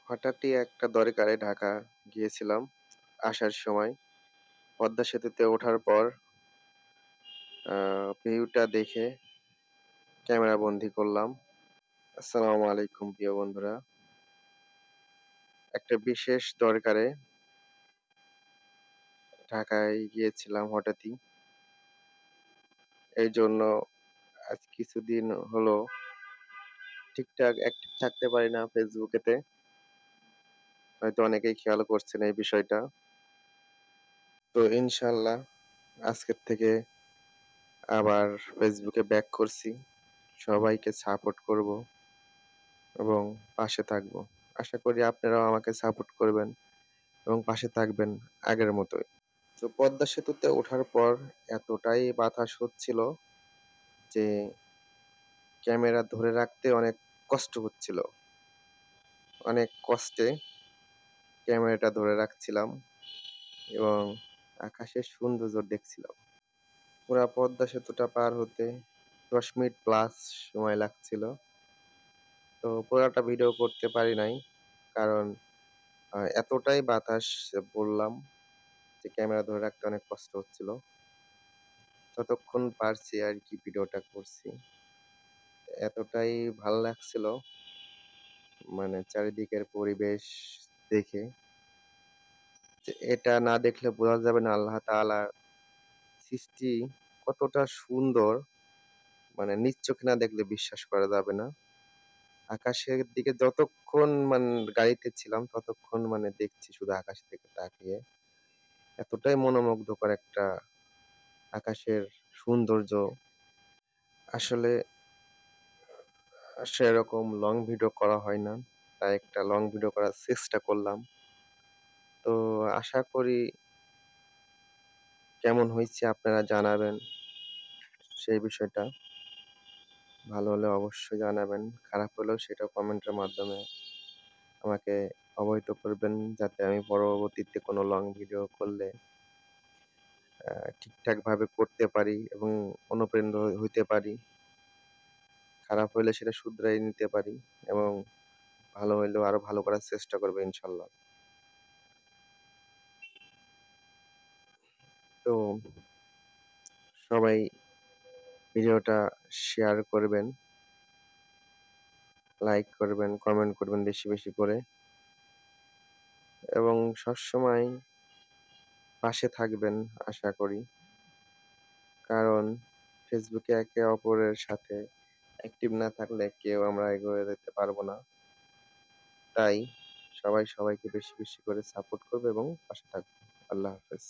হঠাৎই একটা দরকারে ঢাকা গিয়েছিলাম। আসার সময় পদ্মা সেতুতে ওঠার পর ভিউটা দেখে ক্যামেরা বন্দী করলাম। আসসালামু আলাইকুম প্রিয় বন্ধুরা। একটা বিশেষ দরকারে ঢাকায় গিয়েছিলাম হঠাৎই। এইজন্য আজ কিছুদিন হলো ঠিকঠাক অ্যাক্টিভ থাকতে পারি না ফেসবুকেতে। হয়তো অনেকেই খেয়াল করছেন এই বিষয়টা। তো ইনশাআল্লাহ আজকের থেকে আবার ফেসবুকে ব্যাক করছি। সবাইকে সাপোর্ট করব এবং পাশে থাকবো। আশা করি আপনারাও আমাকে সাপোর্ট করবেন এবং পাশে থাকবেন আগের মতোই। তো পদ্মা সেতুতে ওঠার পর এতটাই বাতাস হচ্ছিল যে ক্যামেরা ধরে রাখতে অনেক কষ্ট হচ্ছিল। অনেক কষ্টে ক্যামেরাটা ধরে রাখছিলাম এবং আকাশের সৌন্দর্য দেখছিলাম। পুরা পদ্মা সেতুটা পার হতে ১০ মিনিট প্লাস সময় লাগছিল। তো পুরাটা ভিডিও করতে পারি নাই। কারণ এতটাই বাতাস বললাম যে ক্যামেরা ধরে রাখতে অনেক কষ্ট হচ্ছিল। যতক্ষণ পারছি আরকি ভিডিওটা করছি। এতটাই ভাল লাগছিল মানে চারিদিকের পরিবেশ দেখে যে এটা না দেখলে বোঝা যাবে না আল্লাহ তাআলার সৃষ্টি কতটা সুন্দর, মানে নিজ চোখে না দেখলে বিশ্বাস করা যাবে না। আকাশের দিকে যতক্ষণ গাড়িতে ছিলাম ততক্ষণ দেখছি শুধু আকাশের দিকে তাকিয়ে। এতটাই মনোমুগ্ধকর একটা আকাশের সৌন্দর্য। আসলে সেরকম লং ভিডিও করা হয় না। তাই একটা লং ভিডিও করার চেষ্টা করলাম। তো আশা করি কেমন হইছে আপনারা জানাবেন সেই বিষয়টা। ভালো হলে অবশ্যই জানাবেন। খারাপ হলেও সেটা কমেন্টের মাধ্যমে আমাকে অবহিত করবেন যাতে আমি পরবর্তীতে কোনো লং ভিডিও করলে ঠিকঠাকভাবে করতে পারি এবং অনুপ্রাণিত হইতে পারি। খারাপ হইলে সেটা শুধরাই নিতে পারি এবং ভালো হইলেও আরো ভালো করার চেষ্টা করব ইনশাআল্লাহ। তো সবাই ভিডিওটা শেয়ার করবেন, লাইক করবেন, কমেন্ট করবেন বেশি, বেশি করে এবং সবসময় পাশে থাকবেন আশা করি। কারণ ফেসবুকে একে অপরের সাথে অ্যাক্টিভ না থাকলে কেউ আমরা এগিয়ে যেতে পারবো না। তাই সবাই সবাইকে বেশি, বেশি করে সাপোর্ট করবে এবং পাশে থাকবে। আল্লাহ হাফেজ।